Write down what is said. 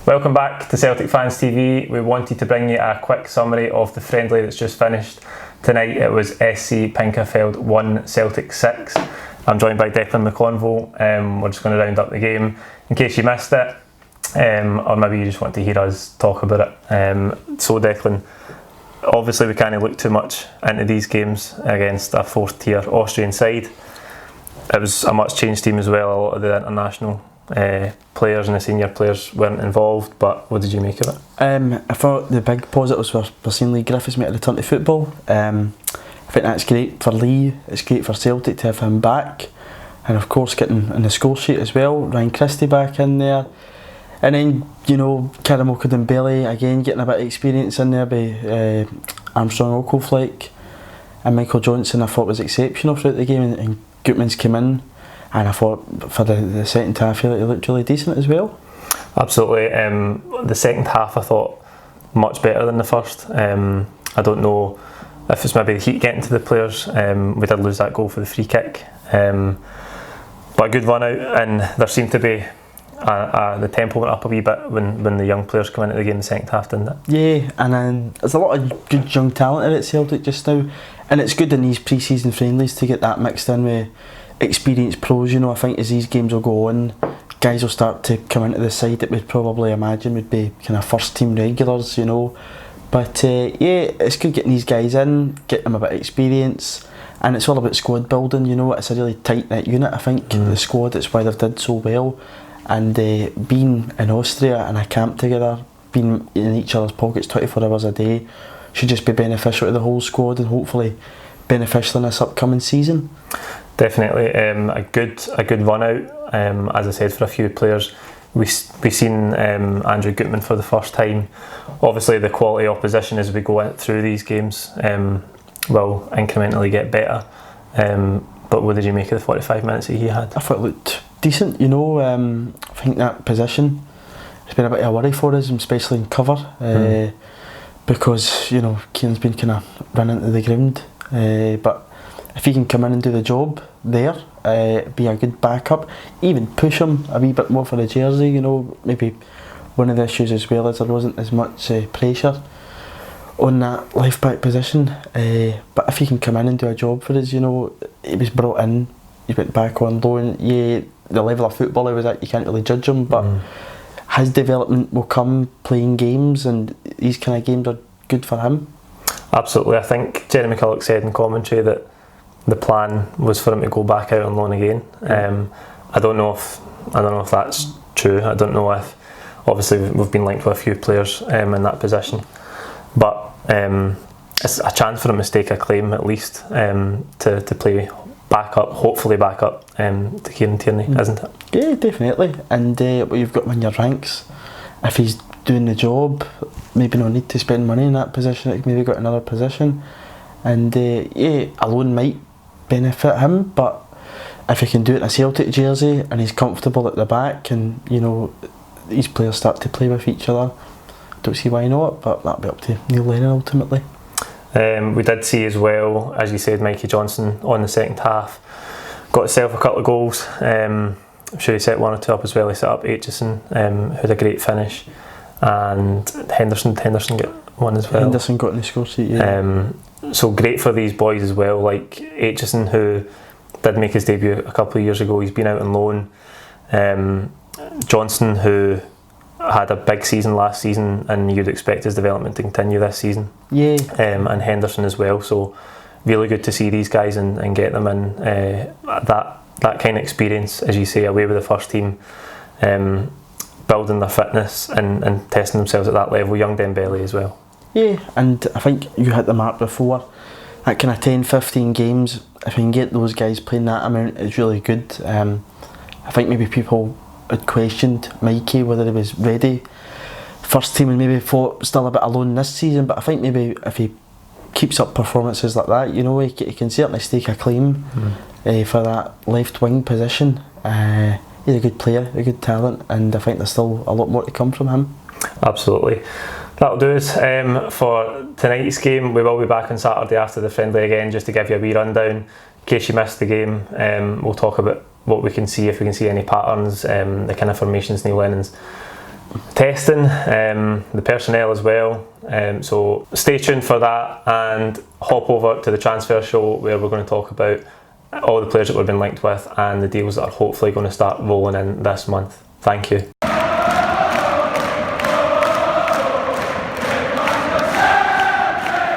Welcome back to Celtic Fans TV. We wanted to bring you a quick summary of the friendly that's just finished. Tonight it was SC Pinkafeld 1, Celtic 6. I'm joined by Declan McConville. We're just going to round up the game in case you missed it, or maybe you just want to hear us talk about it. So Declan, obviously we can't look too much into these games against a fourth tier Austrian side. It was a much changed team as well. A lot of the international players and the senior players weren't involved, but what did you make of it? I thought the big positives were seeing Leigh Griffiths make a return to football. I think that's great for Leigh, it's great for Celtic to have him back, and of course getting in the score sheet as well, Ryan Christie back in there, and then Karim Okoflex again getting a bit of experience in there by Armstrong, Okoflex, and Mikey Johnston I thought was exceptional throughout the game, and Gutman's came in. And I thought for the second half he looked really decent as well. Absolutely. The second half I thought much better than the first. I don't know if it's maybe the heat getting to the players. We did lose that goal for the free kick. But a good run out, and there seemed to be the tempo went up a wee bit when the young players come into the game in the second half, didn't it? Yeah, and then there's a lot of good young talent at Celtic just now. And it's good in these pre-season friendlies to get that mixed in with experienced pros. I think as these games will go on, guys will start to come into the side that we'd probably imagine would be kind of first team regulars, But yeah, it's good getting these guys in, get them a bit of experience, and it's all about squad building. It's a really tight knit unit. I think the squad, that's why they've did so well, and being in Austria and a camp together, being in each other's pockets 24 hours a day, should just be beneficial to the whole squad and hopefully beneficial in this upcoming season. Definitely, a good run out. As I said, for a few players, we've seen Andrew Gutman for the first time. Obviously, the quality opposition as we go through these games will incrementally get better. But what did you make of the 45 minutes that he had? I thought it looked decent. I think that position has been a bit of a worry for us, especially in cover, because Kieran's been kind of running into the ground, but if he can come in and do the job there, be a good backup, even push him a wee bit more for the jersey, maybe one of the issues as well is there wasn't as much pressure on that left back position, but if he can come in and do a job for us, he was brought in, he went back on loan. Yeah, the level of football he was at, you can't really judge him, but his development will come playing games, and these kind of games are good for him. Absolutely. I think Jerry McCulloch said in commentary that the plan was for him to go back out on loan again. I don't know if that's true. I don't know if, obviously we've been linked with a few players in that position, but it's a chance for him to stake a claim at least to play back up, hopefully back up to Kieran Tierney, isn't it? Yeah, definitely. And what you've got in your ranks, if he's doing the job, maybe no need to spend money in that position. Like maybe got another position, and yeah, a loan might benefit him, but if he can do it in a Celtic jersey and he's comfortable at the back, and these players start to play with each other, I don't see why not, but that'll be up to Neil Lennon ultimately. We did see as well, as you said, Mikey Johnston on the second half got himself a couple of goals. I'm sure he set one or two up as well. He set up Aitchison, who had a great finish, and Henderson got one as well. Henderson got in the score sheet, yeah. So great for these boys as well, like Aitchison, who did make his debut a couple of years ago. He's been out on loan. Johnston, who had a big season last season, and you'd expect his development to continue this season. Yeah. And Henderson as well. So really good to see these guys and get them in that kind of experience, as you say, away with the first team, building their fitness and testing themselves at that level. Young Dembele as well. Yeah, and I think you hit the mark before. That kind of 10-15 games, if you can get those guys playing that amount, it's really good. I think maybe people had questioned Mikey whether he was ready first team, and maybe thought still a bit alone this season, but I think maybe if he keeps up performances like that, he can certainly stake a claim for that left wing position. He's a good player, a good talent, and I think there's still a lot more to come from him. Absolutely. That'll do us for tonight's game. We will be back on Saturday after the friendly again, just to give you a wee rundown in case you missed the game. We'll talk about what we can see, if we can see any patterns, the kind of formations Neil Lennon's testing, the personnel as well. So stay tuned for that, and hop over to the transfer show where we're going to talk about all the players that we've been linked with and the deals that are hopefully going to start rolling in this month. Thank you.